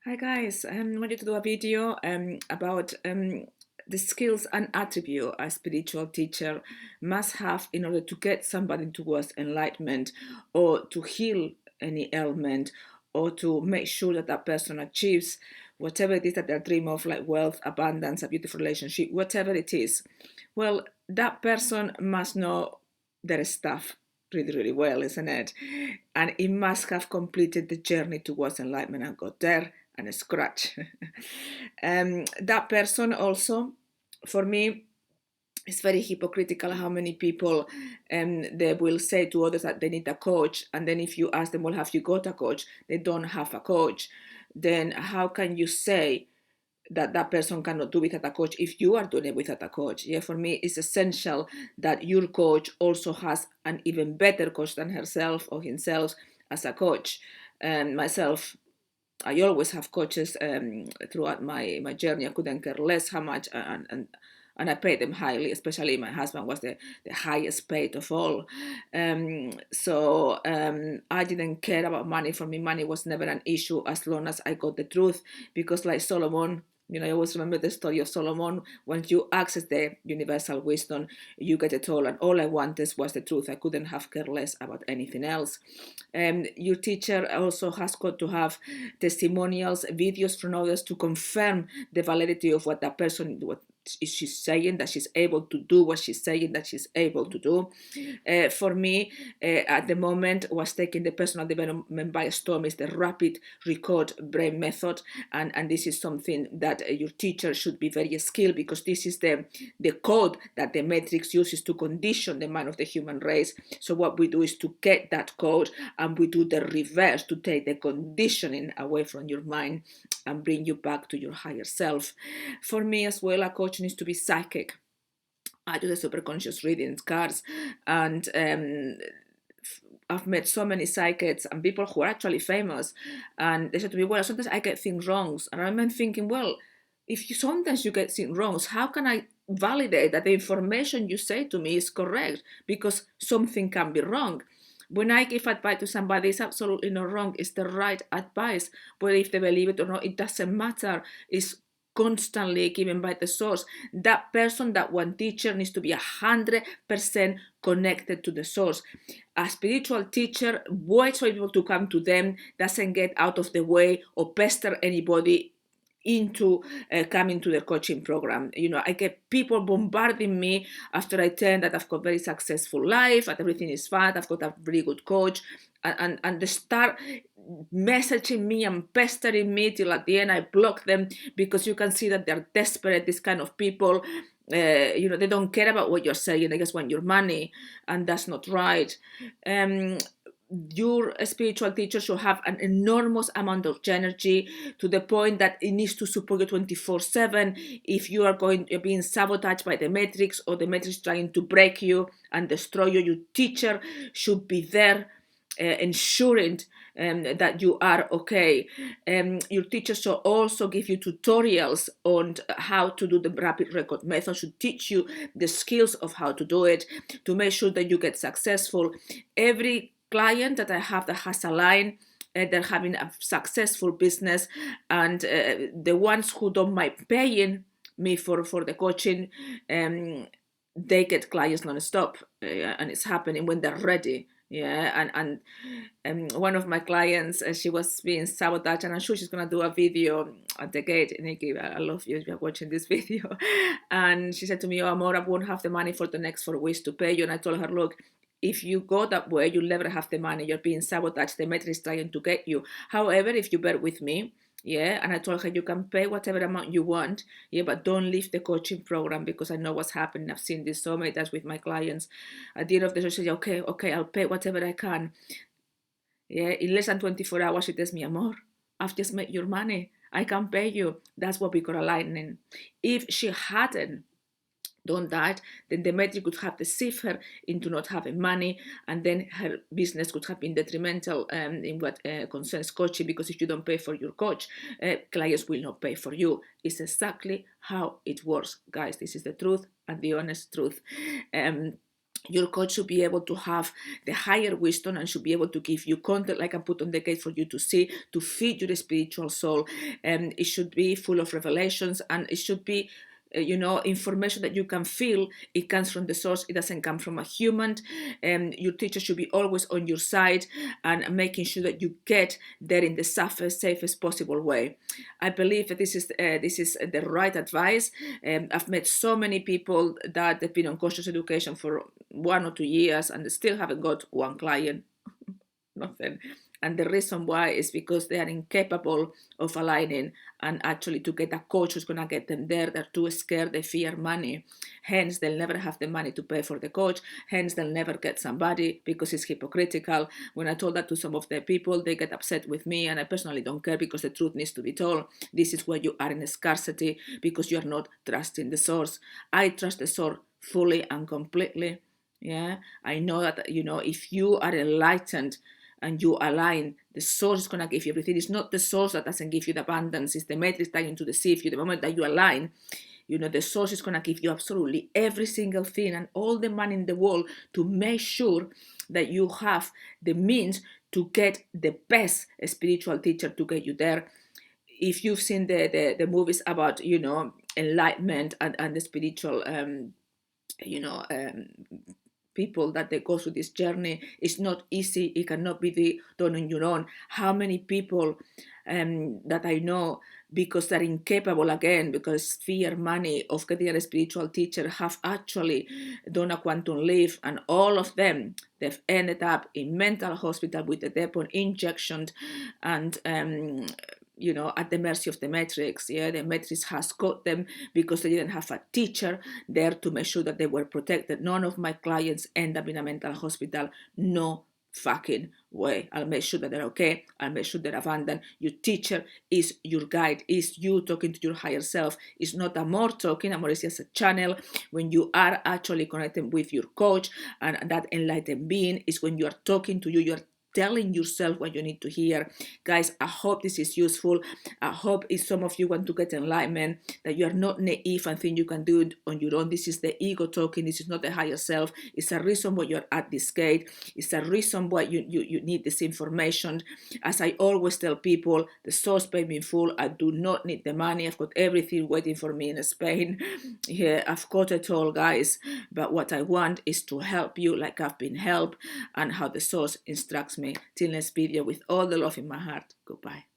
Hi guys, I wanted to do a video about the skills and attribute a spiritual teacher must have in order to get somebody towards enlightenment or to heal any ailment or to make sure that that person achieves whatever it is that they dream of, like wealth, abundance, a beautiful relationship, whatever it is. Well, that person must know their stuff really, really well, isn't it? And it must have completed the journey towards enlightenment and got there and a scratch. That person also, for me, it's very hypocritical how many people they will say to others that they need a coach, and then if you ask them, well, have you got a coach? They don't have a coach. Then how can you say that that person cannot do without a coach if you are doing it without a coach? Yeah, for me, it's essential that your coach also has an even better coach than herself or himself as a coach. And myself, I always have coaches throughout my journey. I couldn't care less how much, and I paid them highly. Especially my husband was the highest paid of all. I didn't care about money. For me, money was never an issue as long as I got the truth. Because like Solomon, I always remember the story of Solomon. Once you access the universal wisdom, you get it all. And all I wanted was the truth. I couldn't have cared less about anything else. Your teacher also has got to have testimonials, videos from others to confirm the validity of what that person, what is she's saying, that she's able to do what she's saying that she's able to do. For me, at the moment, was taking the personal development by storm is the rapid record brain method, and this is something that your teacher should be very skilled, because this is the code that the matrix uses to condition the mind of the human race. So what we do is to get that code, and we do the reverse to take the conditioning away from your mind and bring you back to your higher self. For me as well, a coach needs to be psychic. I do the superconscious readings cards, and I've met so many psychics and people who are actually famous, and they said to me, well, sometimes I get things wrong. And I remember thinking, well, if you sometimes you get things wrong, how can I validate that the information you say to me is correct? Because something can be wrong. When I give advice to somebody, it's absolutely not wrong. It's the right advice. But if they believe it or not, it doesn't matter. It's constantly given by the source. That person, that one teacher, needs to be 100% connected to the source. A spiritual teacher waits for people to come to them, doesn't get out of the way or pester anybody into coming to the coaching program. I get people bombarding me after I tell that I've got very successful life, that everything is fine, I've got a very good coach, and they start messaging me and pestering me till at the end I block them, because you can see that they're desperate, this kind of people. They don't care about what you're saying, they just want your money, and that's not right. Your spiritual teacher should have an enormous amount of energy, to the point that it needs to support you 24/7. If you're being sabotaged by the matrix, or the matrix trying to break you and destroy you, your teacher should be there, ensuring that you are okay. Your teacher should also give you tutorials on how to do the rapid record method, should teach you the skills of how to do it, to make sure that you get successful. Every client that I have that has a line, they're having a successful business, and the ones who don't mind paying me for the coaching, they get clients non-stop, and it's happening when they're ready. Yeah, and one of my clients, she was being sabotaged, and I'm sure she's gonna do a video at the gate. Nikki, I love you if you're watching this video. And she said to me, "Oh, Amor, I won't have the money for the next 4 weeks to pay you." And I told her, "Look, if you go that way, you'll never have the money. You're being sabotaged. The matrix is trying to get you. However, if you bear with me." Yeah, and I told her, you can pay whatever amount you want, yeah, but don't leave the coaching program, because I know what's happening. I've seen this so many times with my clients. At the end of the day, she said, okay, I'll pay whatever I can. Yeah, in less than 24 hours, she tells me, "Amor, I've just made your money. I can pay you." That's what we call aligning. If she hadn't done that, then the matrix could have deceived her into not having money, and then her business could have been detrimental in what concerns coaching, because if you don't pay for your coach, clients will not pay for you. It's exactly how it works, guys. This is the truth and the honest truth. Your coach should be able to have the higher wisdom and should be able to give you content like I put on the gate for you to see, to feed your spiritual soul. And it should be full of revelations, and it should be information that you can feel it comes from the source. It doesn't come from a human. Your teacher should be always on your side and making sure that you get there in the safest possible way. I believe that this is the right advice. I've met so many people that have been on conscious education for 1 or 2 years and they still haven't got one client. Nothing. And the reason why is because they are incapable of aligning, and actually to get a coach who's going to get them there, they're too scared, they fear money. Hence, they'll never have the money to pay for the coach. Hence, they'll never get somebody because it's hypocritical. When I told that to some of the people, they get upset with me, and I personally don't care because the truth needs to be told. This is where you are in a scarcity because you are not trusting the source. I trust the source fully and completely. Yeah, I know that, if you are enlightened and you align, the source is going to give you everything. It's not the source that doesn't give you the abundance. It's the matrix trying to deceive you. The moment that you align, the source is going to give you absolutely every single thing and all the money in the world to make sure that you have the means to get the best spiritual teacher to get you there. If you've seen the movies about, enlightenment and the spiritual, people that they go through this journey, it's not easy. It cannot be done on your own. How many people that I know, because they're incapable, again, because fear money, of getting a spiritual teacher, have actually done a quantum leap, and all of them, they've ended up in mental hospital with the depot injections and at the mercy of the matrix. Yeah, the matrix has caught them because they didn't have a teacher there to make sure that they were protected. None of my clients end up in a mental hospital. No fucking way. I'll make sure that they're okay. I'll make sure they're abandoned. Your teacher is your guide, is you talking to your higher self. It's not Amor talking. Amor is just a channel. When you are actually connecting with your coach and that enlightened being, is when you are talking to you, you're telling yourself what you need to hear. Guys, I hope this is useful. I hope if some of you want to get enlightenment, that you are not naive and think you can do it on your own. This is the ego talking. This is not the higher self. It's a reason why you're at this gate. It's a reason why you need this information. As I always tell people, the source paid me in full. I do not need the money. I've got everything waiting for me in Spain. Yeah, I've got it all, guys. But what I want is to help you like I've been helped, and how the source instructs me. Till next video, with all the love in my heart. Goodbye.